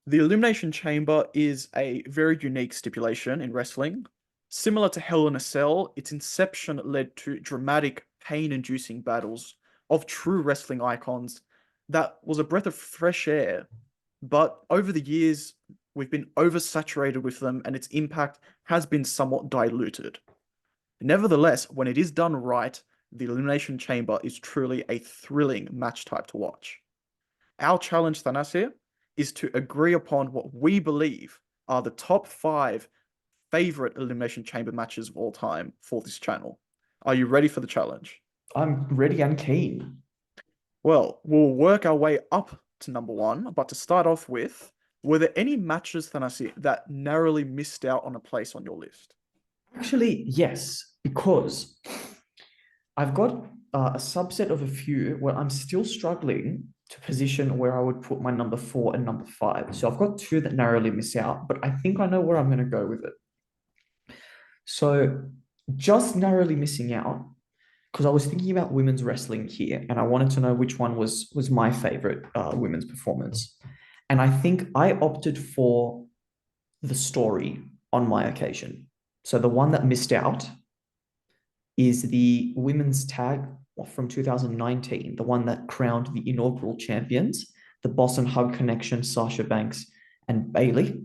The Elimination Chamber is a very unique stipulation in wrestling. Similar to Hell in a Cell, its inception led to dramatic, pain-inducing battles of true wrestling icons that was a breath of fresh air. But over the years, we've been oversaturated with them, and its impact has been somewhat diluted. Nevertheless, when it is done right, the Elimination Chamber is truly a thrilling match type to watch. Our challenge, Thanas, here is to agree upon what we believe are the top five favorite Elimination Chamber matches of all time for this channel. Are you ready for the challenge? I'm ready and keen. Well, we'll work our way up to number one, but to start off with, were there any matches, Thanasi, that narrowly missed out on a place on your list? Actually, yes, because I've got a subset of a few where I'm still struggling to position where I would put my number four and number five. So I've got two that narrowly miss out, but I think I know where I'm going to go with it. So just narrowly missing out because I was thinking about women's wrestling here, and I wanted to know which one was my favorite women's performance. And I think I opted for the story on my occasion. So the one that missed out is the women's tag from 2019, the one that crowned the inaugural champions, the Boss and Hug Connection, Sasha Banks and Bailey.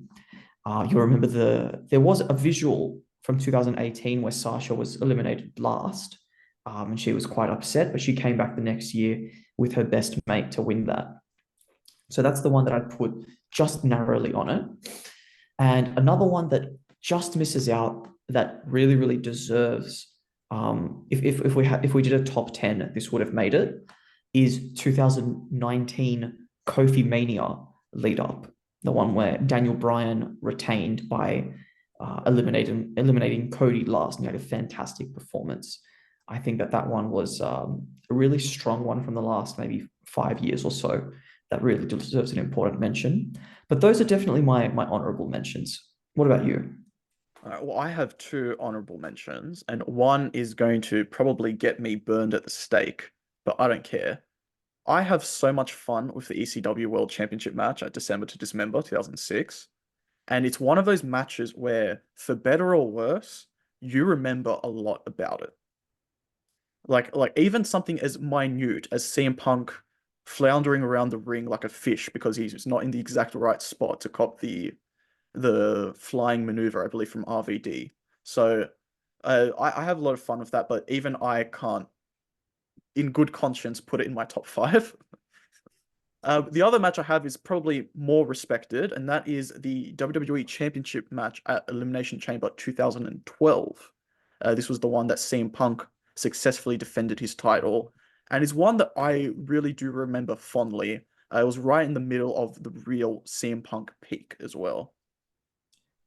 You remember there was a visual from 2018 where Sasha was eliminated last, and she was quite upset, but she came back the next year with her best mate to win that. So that's the one that I put just narrowly on it. And another one that just misses out that really, really deserves, if we did a top 10, this would have made it, is 2019 Kofi Mania lead up, the one where Daniel Bryan retained by eliminating Cody last, and he had a fantastic performance. I think that one was a really strong one from the last maybe 5 years or so that really deserves an important mention. But those are definitely my honorable mentions. What about you? Well, I have two honorable mentions, and one is going to probably get me burned at the stake, but I don't care. I have so much fun with the ECW World Championship match at December to Dismember 2006. And it's one of those matches where, for better or worse, you remember a lot about it. Like even something as minute as CM Punk floundering around the ring like a fish because he's not in the exact right spot to cop the flying maneuver, I believe, from RVD. So I have a lot of fun with that, but even I can't, in good conscience, put it in my top five. The other match I have is probably more respected, and that is the WWE Championship match at Elimination Chamber 2012. This was the one that CM Punk successfully defended his title, and is one that I really do remember fondly. It was right in the middle of the real CM Punk peak as well.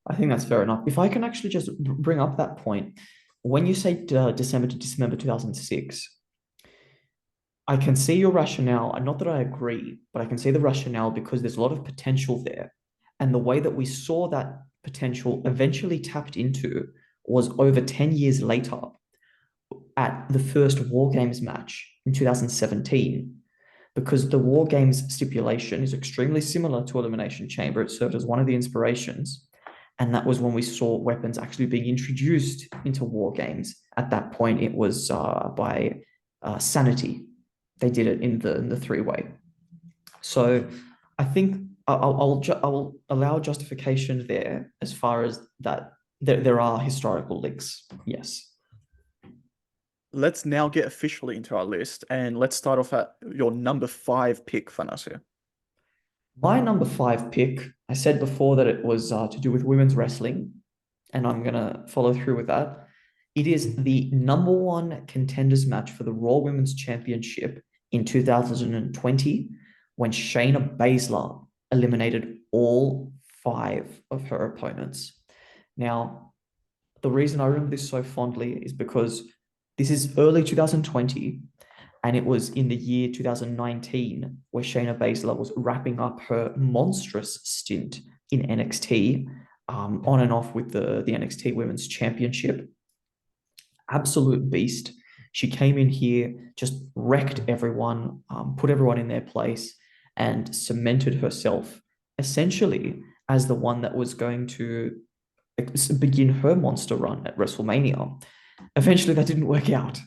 I think that's fair enough. If I can actually just bring up that point, when you say December to December 2006, I can see your rationale, and not that I agree, but I can see the rationale because there's a lot of potential there. And the way that we saw that potential eventually tapped into was over 10 years later at the first War Games match in 2017, because the War Games stipulation is extremely similar to Elimination Chamber. It served as one of the inspirations. And that was when we saw weapons actually being introduced into War Games. At that point, it was by Sanity. They did it in the three-way. So I think I'll allow justification there as far as that there are historical links. Yes. Let's now get officially into our list, and let's start off at your number five pick, Thanasio. My number five pick, I said before that it was to do with women's wrestling, and I'm going to follow through with that. It is the number one contenders match for the Raw Women's Championship in 2020 when Shayna Baszler eliminated all five of her opponents. Now, the reason I remember this so fondly is because this is early 2020, and it was in the year 2019 where Shayna Baszler was wrapping up her monstrous stint in NXT, on and off with the NXT Women's Championship. Absolute beast. She came in here, just wrecked everyone, put everyone in their place, and cemented herself essentially as the one that was going to begin her monster run at WrestleMania. Eventually, that didn't work out,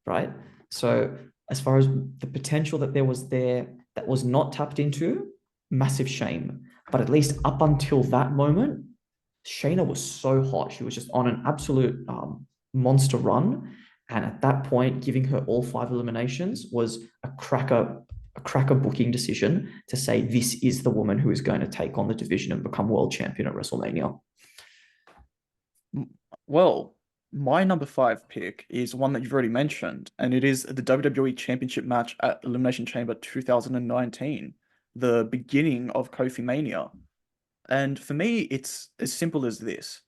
right? So, as far as the potential that there was there that was not tapped into, massive shame. But at least up until that moment, Shayna was so hot. She was just on an absolute monster run. And at that point, giving her all 5 eliminations was a cracker booking decision to say this is the woman who is going to take on the division and become world champion at WrestleMania. Well, my number five pick is one that you've already mentioned, and it is the WWE Championship match at Elimination Chamber 2019, the beginning of Kofi Mania. And for me, it's as simple as this.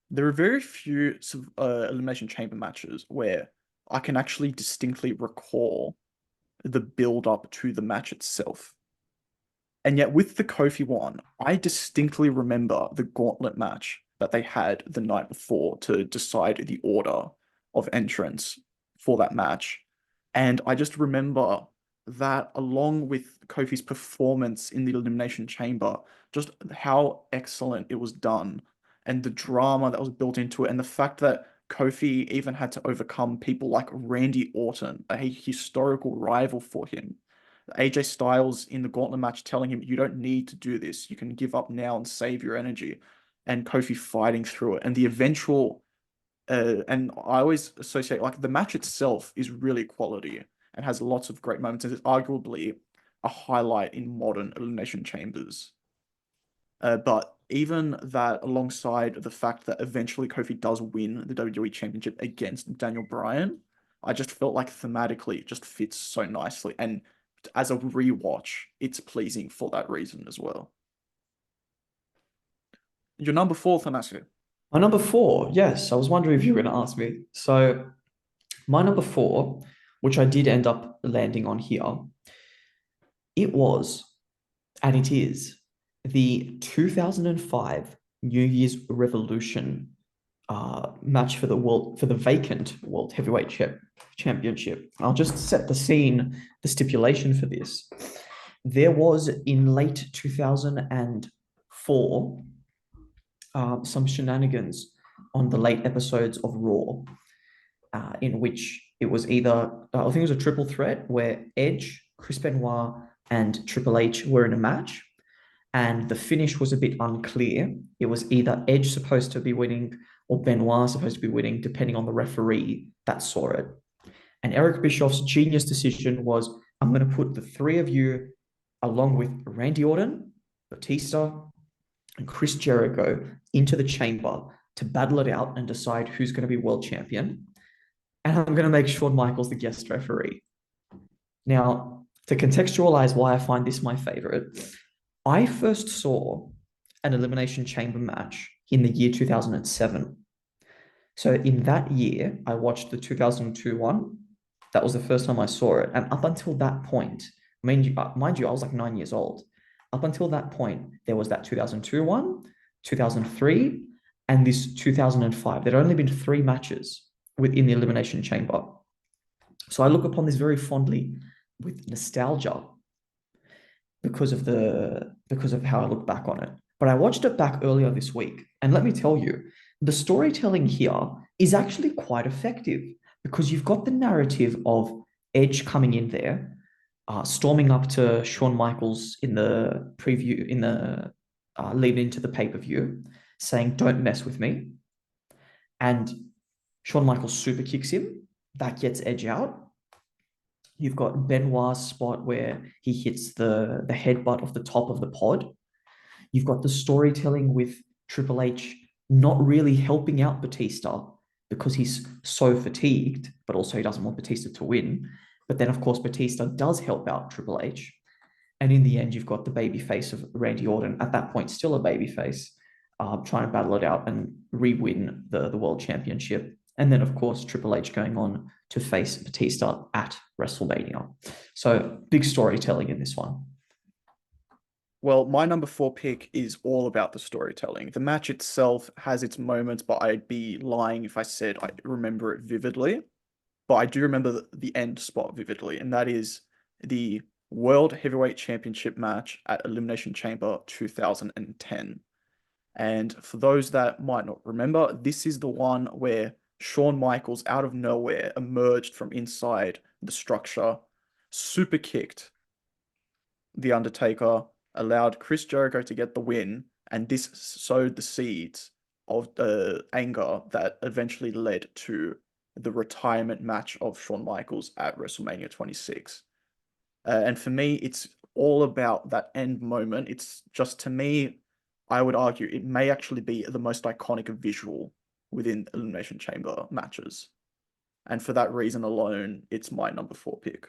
There are very few Elimination Chamber matches where I can actually distinctly recall the build up to the match itself. And yet, with the Kofi one, I distinctly remember the gauntlet match that they had the night before to decide the order of entrance for that match. And I just remember that, along with Kofi's performance in the Elimination Chamber, just how excellent it was done, and the drama that was built into it, and the fact that Kofi even had to overcome people like Randy Orton, a historical rival for him. AJ Styles in the gauntlet match telling him, "You don't need to do this. You can give up now and save your energy." And Kofi fighting through it. And the eventual, and I always associate, like, the match itself is really quality and has lots of great moments. And it's arguably a highlight in modern Elimination Chambers. But even that, alongside the fact that eventually Kofi does win the WWE Championship against Daniel Bryan, I just felt like thematically it just fits so nicely. And as a rewatch, it's pleasing for that reason as well. Your number four, Thanasio. My number four, yes, I was wondering if you were going to ask me. So, my number four, which I did end up landing on here, it was, and it is, the 2005 New Year's Revolution match for the vacant World Heavyweight Championship. I'll just set the scene, the stipulation for this. There was in late 2004 some shenanigans on the late episodes of Raw, in which it was either, I think it was a triple threat where Edge, Chris Benoit, and Triple H were in a match, and the finish was a bit unclear. It was either Edge supposed to be winning or Benoit supposed to be winning, depending on the referee that saw it. And Eric Bischoff's genius decision was, I'm going to put the three of you, along with Randy Orton, Batista, and Chris Jericho, into the chamber to battle it out and decide who's going to be world champion. And I'm going to make Shawn Michaels the guest referee. Now, to contextualize why I find this my favorite, I first saw an Elimination Chamber match in the year 2007. So in that year, I watched the 2002 one. That was the first time I saw it. And up until that point, mind you, I was like 9 years old. Up until that point, there was that 2002 one, 2003, and this 2005. There'd only been 3 matches within the Elimination Chamber. So I look upon this very fondly with nostalgia because of how I look back on it. But I watched it back earlier this week, and let me tell you, the storytelling here is actually quite effective because you've got the narrative of Edge coming in there, storming up to Shawn Michaels in the preview, in the leading into the pay-per-view, saying, "Don't mess with me." And Shawn Michaels super kicks him. That gets Edge out. You've got Benoit's spot where he hits the headbutt off the top of the pod. You've got the storytelling with Triple H not really helping out Batista because he's so fatigued, but also he doesn't want Batista to win. But then, of course, Batista does help out Triple H. And in the end, you've got the baby face of Randy Orton, at that point, still a baby face, trying to battle it out and re-win the World Championship. And then, of course, Triple H going on to face Batista at WrestleMania. So big storytelling in this one. Well, my number four pick is all about the storytelling. The match itself has its moments, but I'd be lying if I said I remember it vividly. But I do remember the end spot vividly, and that is the World Heavyweight Championship match at Elimination Chamber 2010. And for those that might not remember, this is the one where Shawn Michaels, out of nowhere, emerged from inside the structure, super kicked The Undertaker, allowed Chris Jericho to get the win, and this sowed the seeds of the anger that eventually led to the retirement match of Shawn Michaels at WrestleMania 26. And for me, it's all about that end moment. It's just, to me, I would argue it may actually be the most iconic visual within Elimination Chamber matches. And for that reason alone, it's my number four pick.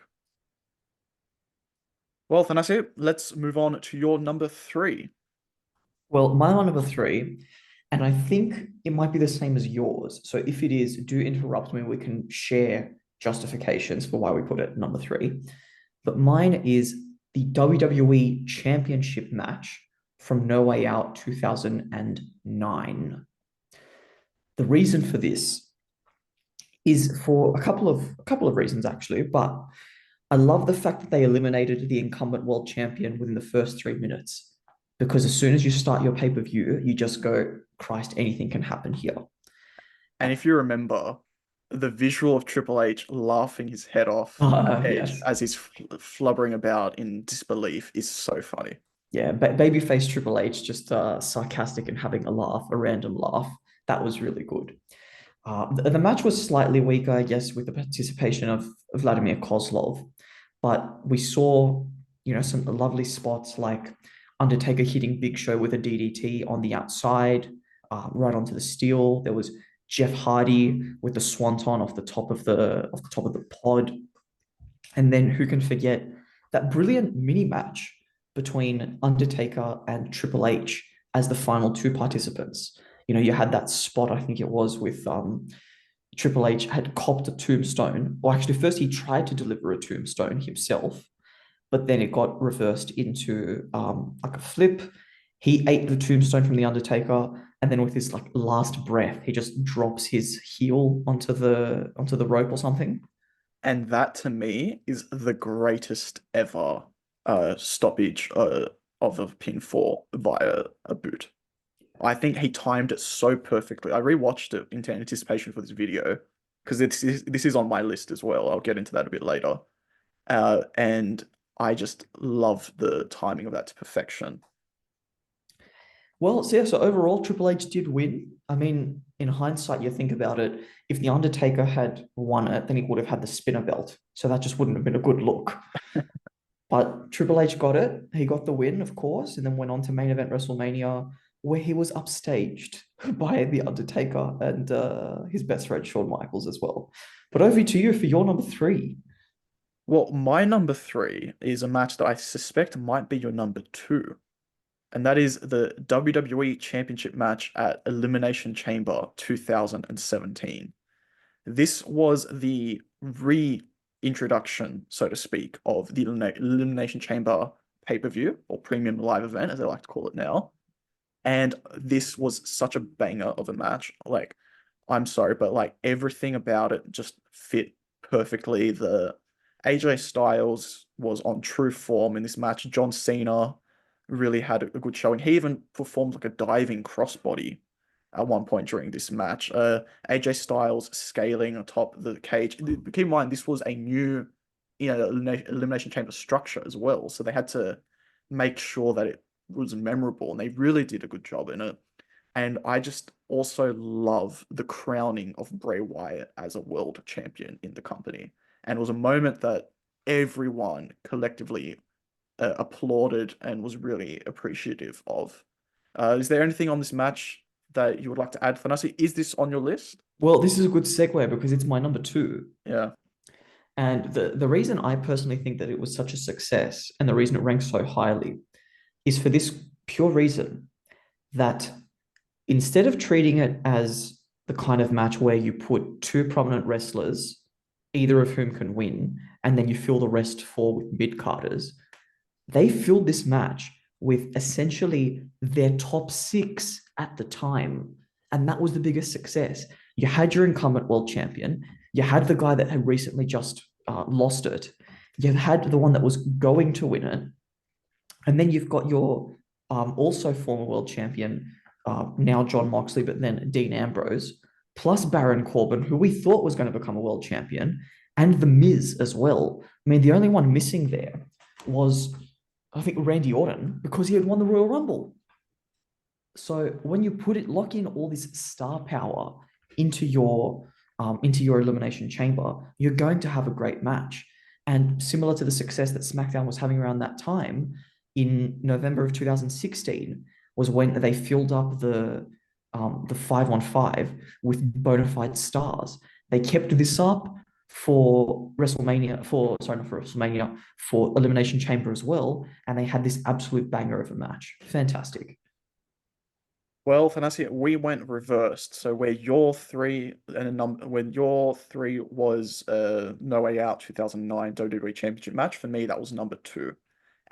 Well, Thanasi, let's move on to your number three. Well, my number three, and I think it might be the same as yours. So if it is, do interrupt me. We can share justifications for why we put it number three. But mine is the WWE Championship match from No Way Out 2009. The reason for this is for a couple of reasons actually, but I love the fact that they eliminated the incumbent world champion within the first 3 minutes. Because as soon as you start your pay-per-view, you just go, Christ, anything can happen here. And if you remember, the visual of Triple H laughing his head off at Edge Yes. as he's flubbering about in disbelief is so funny. Yeah, babyface Triple H just sarcastic and having a laugh, a random laugh. That was really good. The match was slightly weaker, I guess, with the participation of Vladimir Kozlov, but we saw, some lovely spots like Undertaker hitting Big Show with a DDT on the outside, right onto the steel. There was Jeff Hardy with the swanton off the top of the pod, and then who can forget that brilliant mini match between Undertaker and Triple H as the final two participants. You had that spot, I think it was, with Triple H had copped a tombstone. Or actually, first he tried to deliver a tombstone himself, but then it got reversed into like a flip. He ate the tombstone from the Undertaker, and then with his like last breath, he just drops his heel onto the rope or something. And that to me is the greatest ever stoppage of a pinfall via a boot. I think he timed it so perfectly. I rewatched it in anticipation for this video because this is on my list as well. I'll get into that a bit later. And I just love the timing of that to perfection. Well, so yeah, so overall, Triple H did win. I mean, in hindsight, you think about it, if The Undertaker had won it, then he would have had the spinner belt. So that just wouldn't have been a good look. But Triple H got it. He got the win, of course, and then went on to main event WrestleMania, where he was upstaged by The Undertaker and his best friend, Shawn Michaels, as well. But over to you for your number three. Well, my number three is a match that I suspect might be your number two, and that is the WWE Championship match at Elimination Chamber 2017. This was the reintroduction, so to speak, of the Elimination Chamber pay-per-view or premium live event, as they like to call it now. And this was such a banger of a match. Like, I'm sorry, but like everything about it just fit perfectly. The AJ Styles was on true form in this match. John Cena really had a good showing. He even performed like a diving crossbody at one point during this match. AJ Styles scaling atop the cage. Keep in mind, this was a new, elimination chamber structure as well. So they had to make sure that it was memorable, and they really did a good job in it. And I just also love the crowning of Bray Wyatt as a world champion in the company. And it was a moment that everyone collectively applauded and was really appreciative of. Is there anything on this match that you would like to add, Thanasi? Is this on your list? Well, this is a good segue because it's my number two. Yeah. And the reason I personally think that it was such a success and the reason it ranks so highly is for this pure reason that instead of treating it as the kind of match where you put two prominent wrestlers, either of whom can win, and then you fill the rest four with mid-carders, they filled this match with essentially their top six at the time. And that was the biggest success. You had your incumbent world champion, you had the guy that had recently just lost it. you had the one that was going to win it, and then you've got your also former world champion, now John Moxley, but then Dean Ambrose, plus Baron Corbin, who we thought was going to become a world champion, and The Miz as well. I mean, the only one missing there was, I think, Randy Orton, because he had won the Royal Rumble. So when you put it, lock in all this star power into your elimination chamber, you're going to have a great match. And similar to the success that SmackDown was having around that time, in November of 2016 was when they filled up the 5-on-5 with bona fide stars. They kept this up for WrestleMania, for sorry, not for WrestleMania, for Elimination Chamber as well, and they had this absolute banger of a match. Fantastic. Well, Thanasi, we went reversed. So where your three and a number when your three was No Way Out 2009 WWE Championship match, for me that was number two.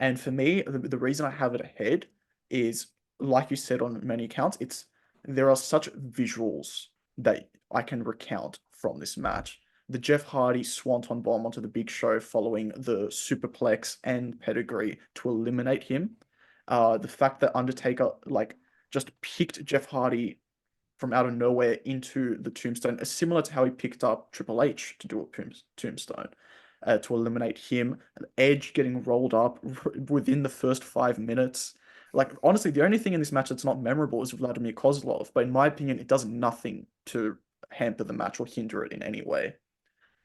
And for me, the reason I have it ahead is, like you said on many accounts, it's there are such visuals that I can recount from this match. The Jeff Hardy Swanton bomb onto the Big Show following the superplex and pedigree to eliminate him. The fact that Undertaker just picked Jeff Hardy from out of nowhere into the tombstone, similar to how he picked up Triple H to do a tombstone, to eliminate him. Edge getting rolled up within the first 5 minutes. Like, honestly, the only thing in this match that's not memorable is Vladimir Kozlov, but in my opinion, it does nothing to hamper the match or hinder it in any way.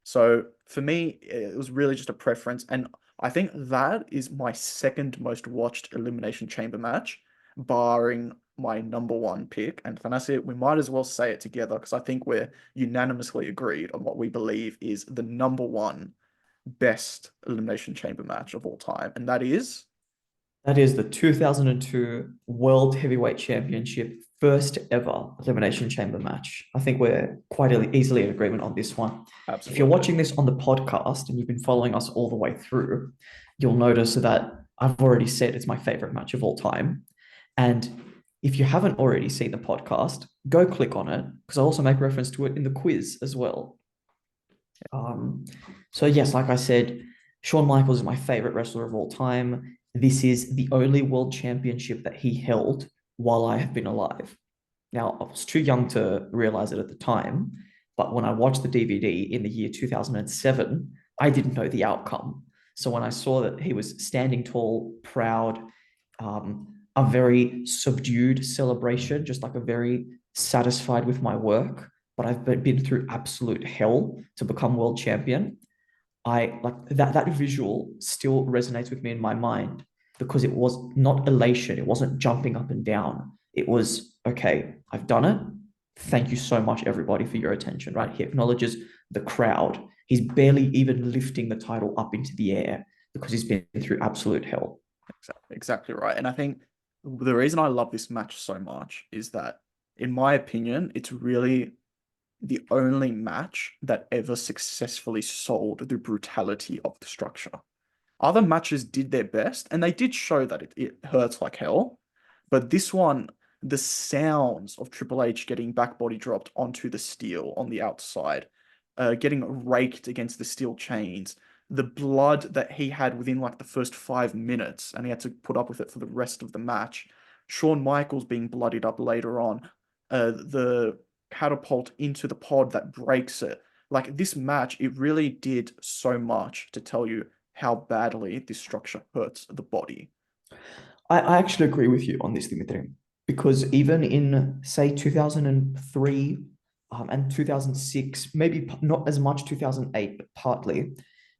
So for me, it was really just a preference. And I think that is my second most watched Elimination Chamber match, barring my number one pick. And Thanasi, we might as well say it together because I think we're unanimously agreed on what we believe is the number one best Elimination Chamber match of all time. And that is, That is the 2002 World Heavyweight Championship first ever Elimination Chamber match. I think we're quite easily in agreement on this one. If you're absolutely. watching this on the podcast and you've been following us all the way through, you'll notice that I've already said it's my favorite match of all time. And if you haven't already seen the podcast, go click on it because I also make reference to it in the quiz as well. Um, so yes, like I said, Shawn Michaels is my favorite wrestler of all time. This is the only world championship that he held while I have been alive. Now, I was too young to realize it at the time, but when I watched the DVD in the year 2007, I didn't know the outcome. So when I saw that he was standing tall, proud, a very subdued celebration, just like a very satisfied with my work, but I've been through absolute hell to become world champion. I like that visual still resonates with me in my mind because it was not elation, it wasn't jumping up and down. It was okay, I've done it. Thank you so much, everybody, for your attention, right? He acknowledges the crowd. He's barely even lifting the title up into the air because he's been through absolute hell. Exactly right. And I think the reason I love this match so much is that, in my opinion, it's really the only match that ever successfully sold the brutality of the structure. Other matches did their best, and they did show that it hurts like hell. But this one, the sounds of Triple H getting back body dropped onto the steel on the outside, getting raked against the steel chains, the blood that he had within like the first 5 minutes, and he had to put up with it for the rest of the match. Shawn Michaels being bloodied up later on, the catapult into the pod that breaks it. Like this match, it really did so much to tell you how badly this structure hurts the body. I actually agree with you on this, Dimitri, because even in, say, 2003 and 2006, maybe not as much 2008, but partly,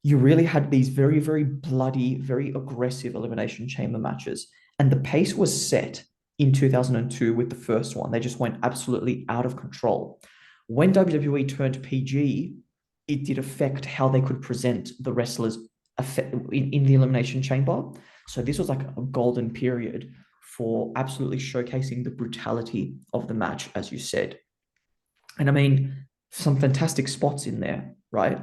you really had these very, very bloody, very aggressive Elimination Chamber matches. And the pace was set in 2002 with the first one. They just went absolutely out of control. When WWE turned PG, it did affect how they could present the wrestlers in the Elimination Chamber. So this was like a golden period for absolutely showcasing the brutality of the match, as you said. And I mean, some fantastic spots in there, right?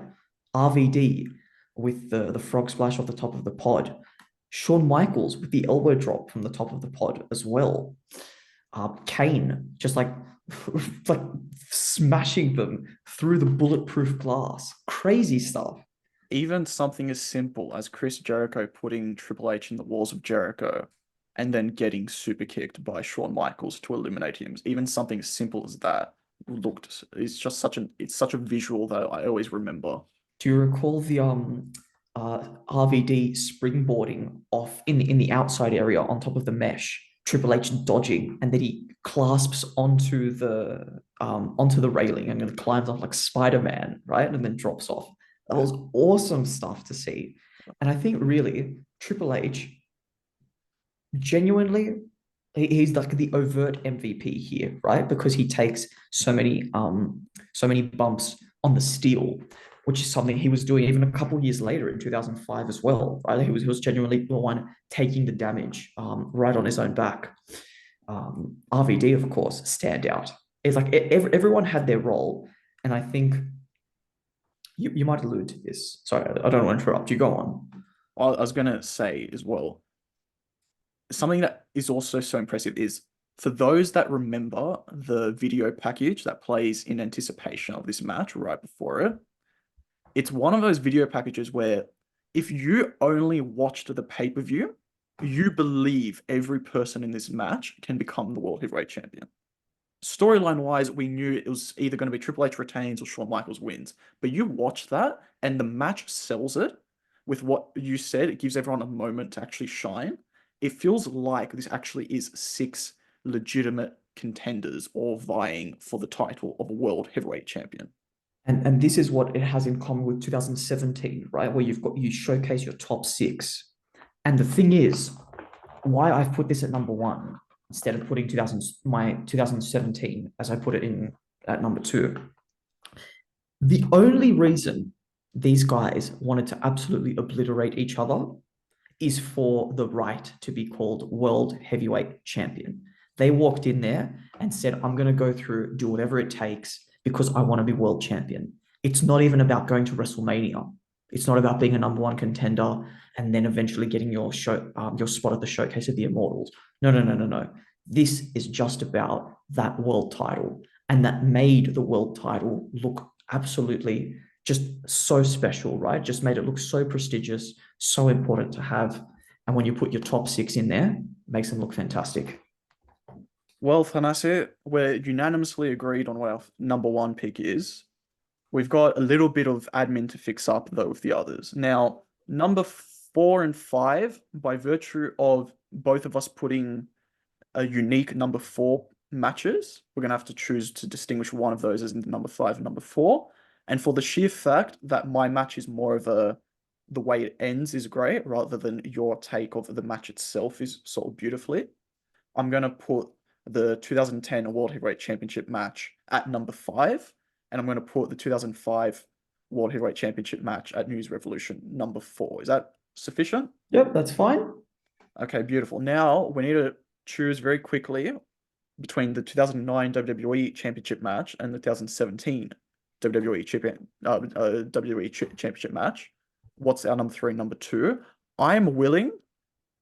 RVD with the frog splash off the top of the pod. Shawn Michaels with the elbow drop from the top of the pod as well. Kane just like smashing them through the bulletproof glass. Crazy stuff. even something as simple as Chris Jericho putting Triple H in the walls of Jericho and then getting super kicked by Shawn Michaels to eliminate him. Even something as simple as that looked it's just such a visual that I always remember. Do you recall the RVD springboarding off in the outside area on top of the mesh? Triple H dodging, and then he clasps onto the railing and then climbs off like Spider-Man, right? And then drops off. That was awesome stuff to see. And I think really Triple H genuinely he's like the overt MVP here, right? Because he takes so many bumps on the steel, which is something he was doing even a couple years later in 2005 as well, right? He was genuinely the one taking the damage right on his own back. RVD, of course, standout. It's like everyone had their role, and I think you might allude to this. Sorry, I don't want to interrupt you. Go on. Well, I was gonna say as well, something that is also so impressive is for those that remember the video package that plays in anticipation of this match right before it, it's one of those video packages where if you only watched the pay-per-view, you believe every person in this match can become the World Heavyweight Champion. Storyline wise, we knew it was either going to be Triple H retains or Shawn Michaels wins. But you watch that and the match sells it with what you said. It gives everyone a moment to actually shine. It feels like this actually is six legitimate contenders all vying for the title of a World Heavyweight Champion. And this is what it has in common with 2017, right? Where you showcase your top six. And the thing is, why I've put this at number one instead of putting 2017 as I put it in at number two. The only reason these guys wanted to absolutely obliterate each other is for the right to be called World Heavyweight Champion. They walked in there and said, I'm going to go through, do whatever it takes because I want to be world champion. It's not even about going to WrestleMania. It's not about being a number one contender and then eventually getting your spot at the showcase of the Immortals. No, no, no, no, no. This is just about that world title, and that made the world title look absolutely just so special, right? Just made it look so prestigious, so important to have. And when you put your top six in there, it makes them look fantastic. Well, Thanasi, we're unanimously agreed on what our number one pick is. We've got a little bit of admin to fix up though with the others. Now, number four and five, by virtue of both of us putting a unique number four matches, we're gonna have to choose to distinguish one of those as number five and number four. And for the sheer fact that my match is more of the way it ends is great rather than your take of the match itself is sort of beautifully, I'm gonna put the 2010 World Heavyweight Championship match at number five, and I'm going to put the 2005 World Heavyweight Championship match at News Revolution number four. Is that sufficient? Yep, that's fine. Okay, beautiful. Now we need to choose very quickly between the 2009 WWE Championship match and the 2017 WWE Championship match. What's our number three, number two? I'm willing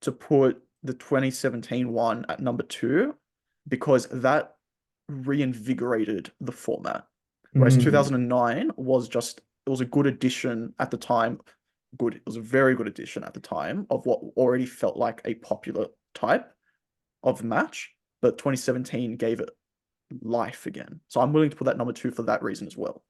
to put the 2017 one at number two because that reinvigorated the format. Whereas Mm. 2009 was just, it was a good addition at the time. Good, it was a very good addition at the time of what already felt like a popular type of match. But 2017 gave it life again. So I'm willing to put that number two for that reason as well.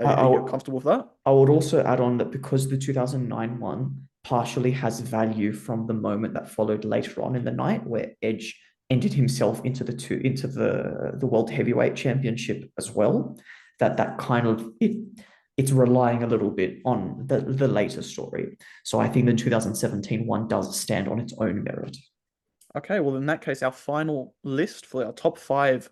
Are you comfortable with that? I would also add on that because the 2009 one partially has value from the moment that followed later on in the night, where Edge entered himself into the World Heavyweight Championship as well. That kind of it's relying a little bit on the later story. So I think the 2017 one does stand on its own merit. Okay, well, in that case, our final list for our top five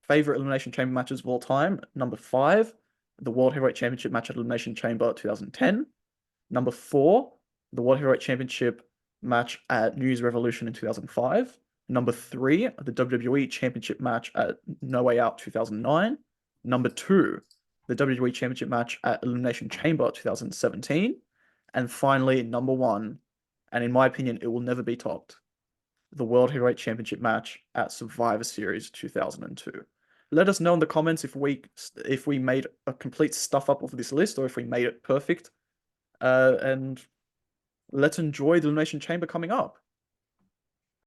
favorite Elimination Chamber matches of all time. Number five, the World Heavyweight Championship match at Elimination Chamber 2010. Number four, the World Heavyweight Championship match at New Year's Revolution in 2005. Number three, the WWE Championship match at No Way Out 2009. Number two, the WWE Championship match at Elimination Chamber 2017. And finally, number one, and in my opinion, it will never be topped, the World Heavyweight Championship match at Survivor Series 2002. Let us know in the comments if we made a complete stuff up of this list or if we made it perfect. And let's enjoy the Elimination Chamber coming up.